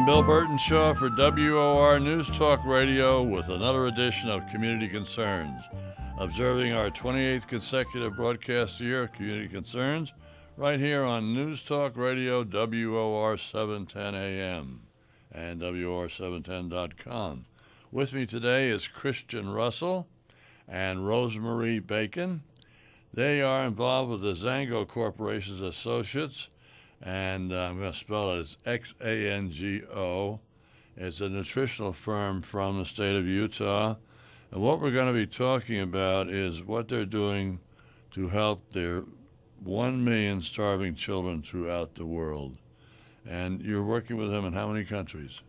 I'm Bill Bertenshaw for WOR News Talk Radio with another edition of Community Concerns, observing our 28th consecutive broadcast year of Community Concerns right here on News Talk Radio, WOR 710 AM and WOR710.com. With me today is Christian Russell and Rosemarie Bacon. They are involved with the Zango Corporation's Associates, and I'm going to spell it as Xango. It's a nutritional firm from the state of Utah. And what we're going to be talking about is what they're doing to help their 1 million starving children throughout the world. And you're working with them in how many countries?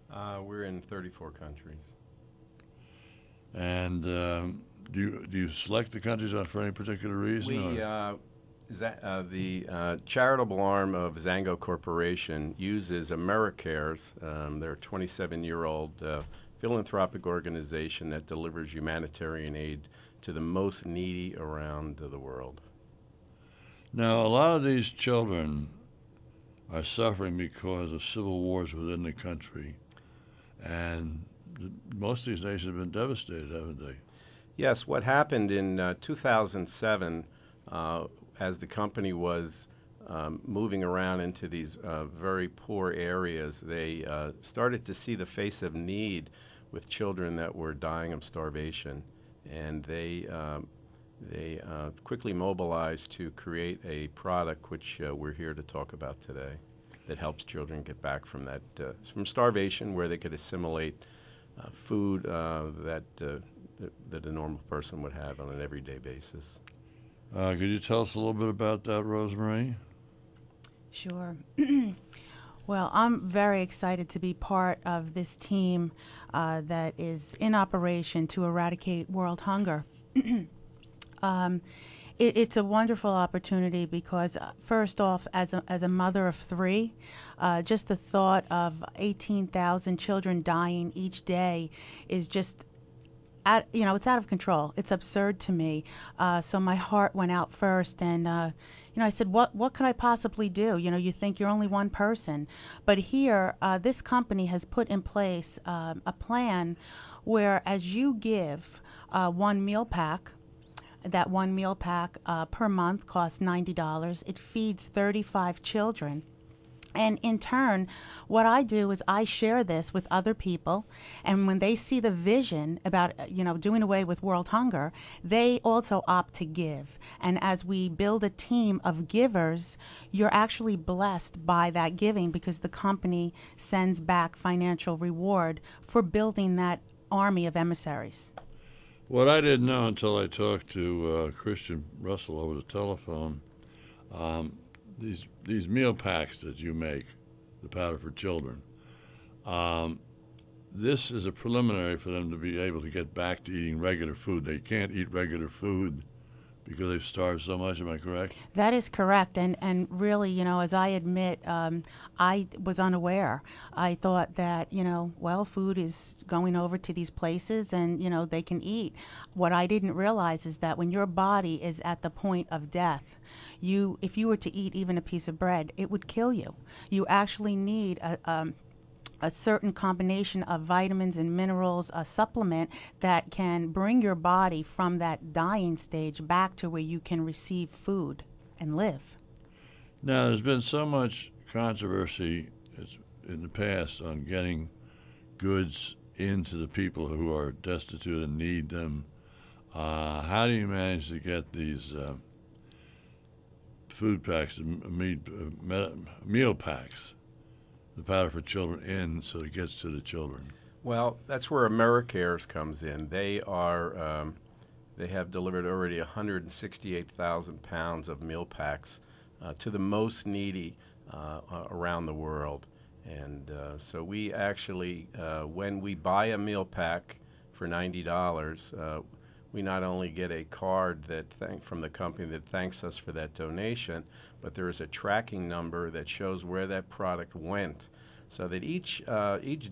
We're in 34 countries. And do you select the countries for any particular reason? The charitable arm of Zango Corporation uses AmeriCares. They're a 27-year-old philanthropic organization that delivers humanitarian aid to the most needy around the world. Now, a lot of these children are suffering because of civil wars within the country, and most of these nations have been devastated, haven't they? Yes, what happened in 2007, as the company was moving around into these very poor areas, they started to see the face of need with children that were dying of starvation, and they quickly mobilized to create a product which we're here to talk about today that helps children get back from that from starvation, where they could assimilate food that a normal person would have on an everyday basis. Could you tell us a little bit about that, Rosemarie? Sure. Well, I'm very excited to be part of this team that is in operation to eradicate world hunger. It's a wonderful opportunity because, first off, as a mother of three, just the thought of 18,000 children dying each day is just, it's out of control. It's absurd to me. So my heart went out first, and I said, what could I possibly do? You think you're only one person, but here, this company has put in place a plan where, as you give one meal pack, that one meal pack per month costs $90. It feeds 35 children. And in turn, what I do is I share this with other people, and when they see the vision about, doing away with world hunger, they also opt to give. And as we build a team of givers, you're actually blessed by that giving because the company sends back financial reward for building that army of emissaries. What I didn't know until I talked to Christian Russell over the telephone, these meal packs that you make, the powder for children, this is a preliminary for them to be able to get back to eating regular food. They can't eat regular food because they've starved so much, am I correct? That is correct, and really, as I admit, I was unaware. I thought that, food is going over to these places and, they can eat. What I didn't realize is that when your body is at the point of death, if you were to eat even a piece of bread, it would kill you. You actually need a certain combination of vitamins and minerals, a supplement that can bring your body from that dying stage back to where you can receive food and live. Now, there's been so much controversy in the past on getting goods into the people who are destitute and need them. How do you manage to get these food packs, meal packs, the powder for children in so it gets to the children? Well, that's where AmeriCares comes in. They have delivered already 168,000 pounds of meal packs to the most needy around the world. And so we actually, when we buy a meal pack for $90, we not only get a card from the company that thanks us for that donation, but there is a tracking number that shows where that product went, so that each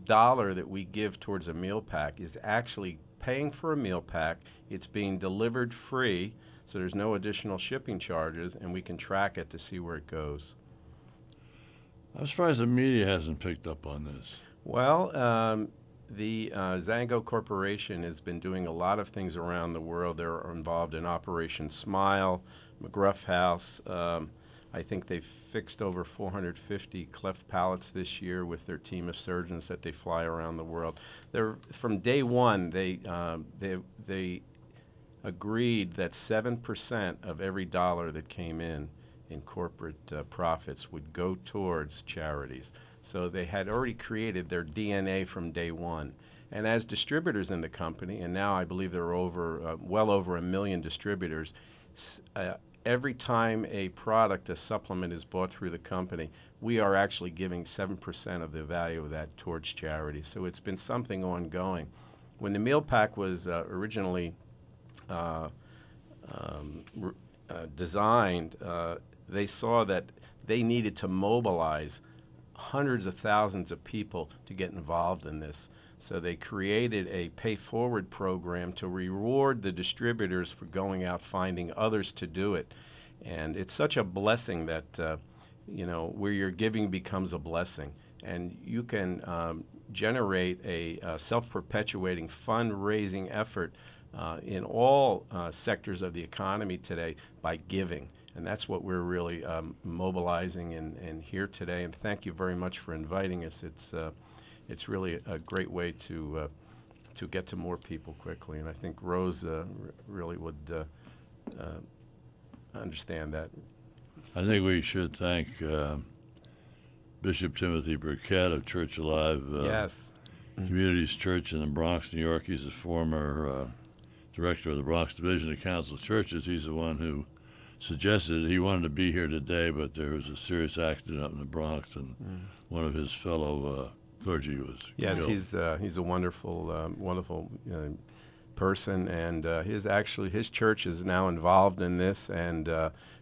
dollar that we give towards a meal pack is actually paying for a meal pack. It's being delivered free, so there's no additional shipping charges, and we can track it to see where it goes. I'm surprised the media hasn't picked up on this. Well, the Zango Corporation has been doing a lot of things around the world. They're involved in Operation Smile, McGruff House. I think they've fixed over 450 cleft palates this year with their team of surgeons that they fly around the world. From day one, they agreed that 7% of every dollar that came in corporate profits would go towards charities. So they had already created their DNA from day one. And as distributors in the company, and now I believe there are well over 1 million distributors, every time a product, a supplement is bought through the company, we are actually giving 7% of the value of that towards charity. So it's been something ongoing. When the meal pack was originally designed, they saw that they needed to mobilize hundreds of thousands of people to get involved in this. So they created a pay-forward program to reward the distributors for going out finding others to do it. And it's such a blessing that, where your giving becomes a blessing. And you can generate a self-perpetuating fundraising effort in all sectors of the economy today by giving. And that's what we're really mobilizing and here today. And thank you very much for inviting us. It's really a great way to get to more people quickly. And I think Rose really would understand that. I think we should thank Bishop Timothy Burkett of Church Alive Yes. Communities Church in the Bronx, New York. He's a former director of the Bronx Division of Council of Churches. He's the one who suggested he wanted to be here today, but there was a serious accident up in the Bronx, and one of his fellow clergy was killed. He's a wonderful person, and his church is now involved in this, and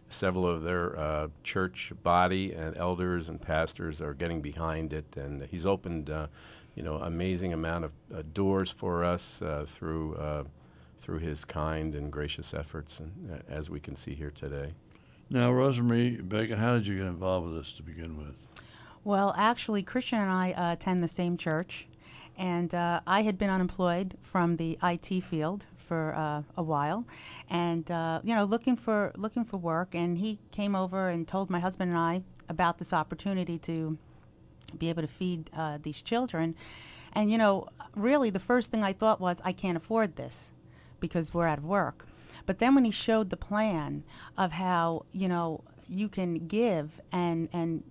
several of their church body and elders and pastors are getting behind it, and he's opened amazing amount of doors for us through his kind and gracious efforts, and as we can see here today. Now, Rosemarie Bacon, how did you get involved with this to begin with? Well, actually, Christian and I attend the same church, and I had been unemployed from the IT field for a while, and looking for work. And he came over and told my husband and I about this opportunity to be able to feed these children. And really, the first thing I thought was, I can't afford this because we're out of work. But then when he showed the plan of how you can give and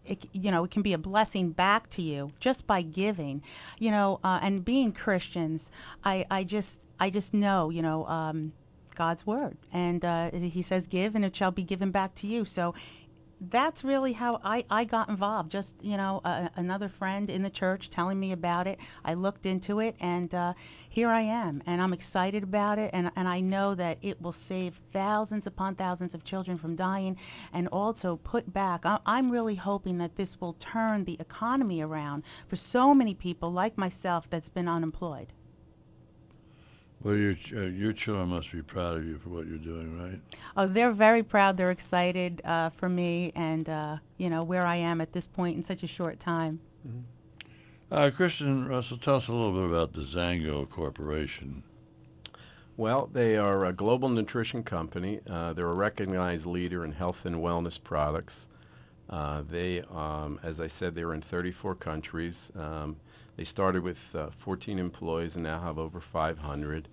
it can be a blessing back to you just by giving, and being Christians, I just know, God's word. And he says, give and it shall be given back to you. So that's really how I got involved. Just, another friend in the church telling me about it. I looked into it, and here I am. And I'm excited about it. And I know that it will save thousands upon thousands of children from dying, and also put back. I'm really hoping that this will turn the economy around for so many people like myself that's been unemployed. Well, your children must be proud of you for what you're doing, right? Oh, they're very proud. They're excited for me and, where I am at this point in such a short time. Mm-hmm. Christian Russell, tell us a little bit about the Zango Corporation. Well, they are a global nutrition company. They're a recognized leader in health and wellness products. They, as I said, they're in 34 countries. They started with 14 employees and now have over 500.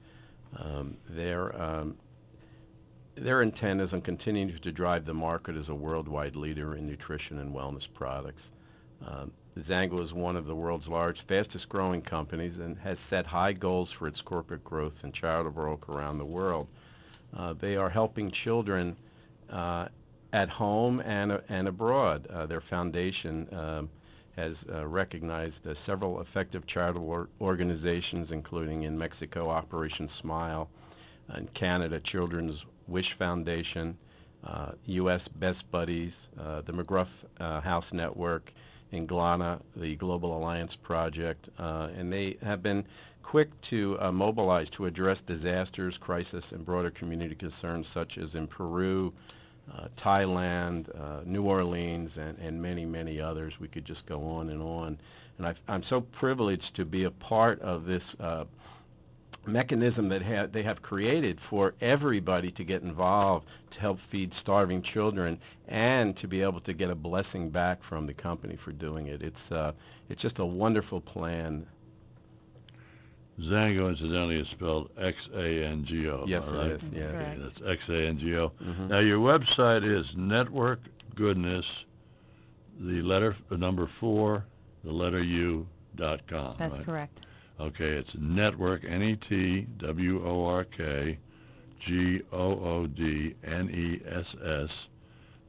Their intent is on continuing to drive the market as a worldwide leader in nutrition and wellness products. Zango is one of the world's fastest growing companies and has set high goals for its corporate growth and charitable work around the world. They are helping children at home and abroad. Their foundation has recognized several effective charitable organizations, including in Mexico, Operation Smile, in Canada, Children's Wish Foundation, U.S. Best Buddies, the McGruff House Network, in Ghana, the Global Alliance Project, and they have been quick to mobilize to address disasters, crisis, and broader community concerns such as in Peru, Thailand, New Orleans, and many, many others. We could just go on. And I'm so privileged to be a part of this mechanism that they have created for everybody to get involved to help feed starving children and to be able to get a blessing back from the company for doing it. It's just a wonderful plan. Xango, incidentally, is spelled X-A-N-G-O. Yes, right? it is. Yeah. Okay, that's X-A-N-G-O. Mm-hmm. Now, your website is Networkgoodness, the number 4, the letter U.com. That's right? correct. Okay, it's Network, Network, Goodness,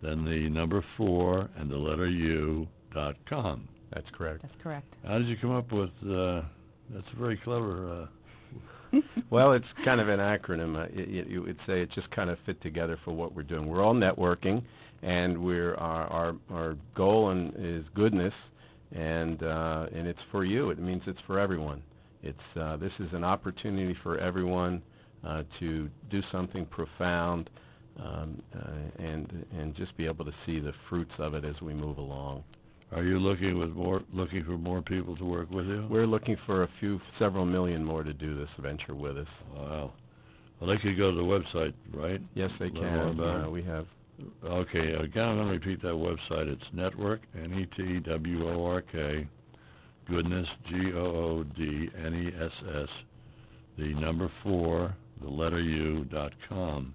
then the number 4 and the letter U.com. That's correct. That's correct. How did you come up with, that's very clever. Well, it's kind of an acronym. You would say it just kind of fit together for what we're doing. We're all networking, and our goal is goodness, and it's for you. It means it's for everyone. This is an opportunity for everyone to do something profound and just be able to see the fruits of it as we move along. Are you looking for more people to work with you? We're looking for several million more to do this venture with us. Wow. Well, they could go to the website, right? Yes, they Learn more can. about it. We have. Okay, again, I'm going to repeat that website. It's Network, Network, Goodness, Goodness, the number 4, the letter U.com.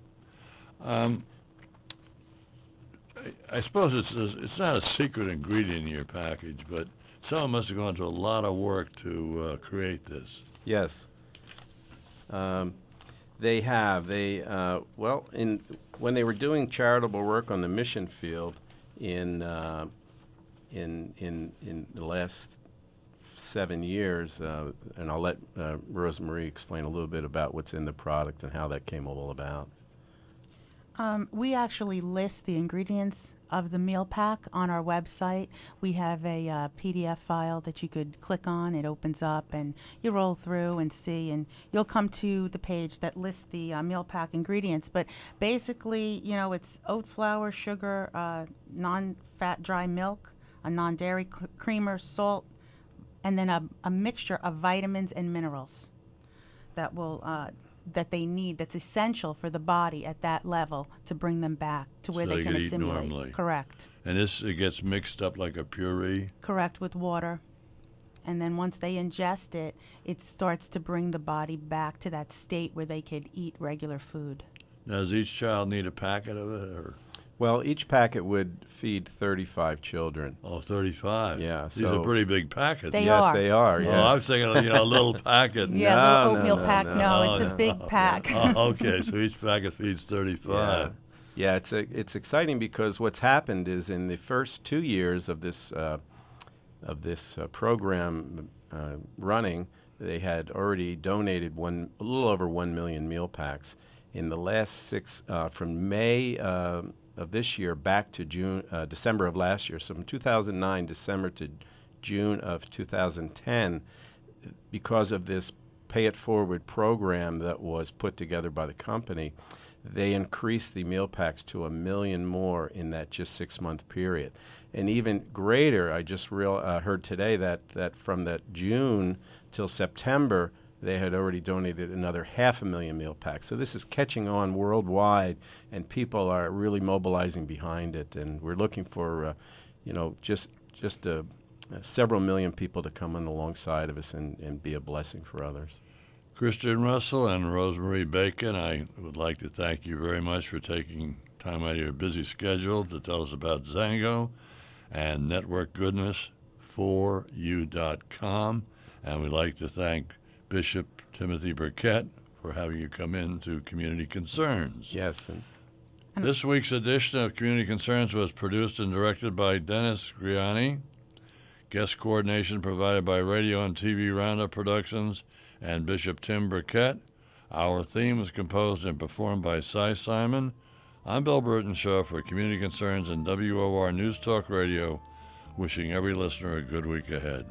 I suppose it's not a secret ingredient in your package, but someone must have gone to a lot of work to create this. Yes. They have. When they were doing charitable work on the mission field in the last 7 years, and I'll let Rosemarie explain a little bit about what's in the product and how that came all about. We actually list the ingredients of the meal pack on our website. We have a PDF file that you could click on. It opens up, and you roll through and see, and you'll come to the page that lists the meal pack ingredients. But basically, it's oat flour, sugar, non-fat dry milk, a non-dairy creamer, salt, and then a mixture of vitamins and minerals that will that they need, that's essential for the body at that level to bring them back to where So they can eat assimilate. normally. Correct. And it gets mixed up like a puree? Correct, with water. And then once they ingest it, it starts to bring the body back to that state where they could eat regular food. Now, does each child need a packet of it? Or? Well, each packet would feed 35 children. Oh, 35. Yeah, These are pretty big packets. They Yes, are. they are. Oh, Yes. I was thinking, a little packet. Yeah, No, little no, oatmeal no, pack. no. No, it's a big pack. Oh, okay, so each packet feeds 35. Yeah, it's exciting because what's happened is in the first 2 years of this program running, they had already donated a little over 1 million meal packs. In the last from May of this year back to December of last year, so from 2009 December to June of 2010, because of this Pay It Forward program that was put together by the company, they increased the meal packs to 1 million more in that just 6-month period. And even greater, I just heard today that from that June till September, they had already donated another 500,000 meal packs. So this is catching on worldwide, and people are really mobilizing behind it. And we're looking for, just several million people to come on alongside of us and be a blessing for others. Christian Russell and Rosemarie Bacon, I would like to thank you very much for taking time out of your busy schedule to tell us about Xango and Networkgoodness4u.com. And we'd like to thank Bishop Timothy Burkett for having you come in to Community Concerns. Yes. This week's edition of Community Concerns was produced and directed by Dennis Griani. Guest coordination provided by Radio and TV Roundup Productions and Bishop Tim Burkett. Our theme was composed and performed by Cy Simon. I'm Bill Bertenshaw for Community Concerns and WOR News Talk Radio, wishing every listener a good week ahead.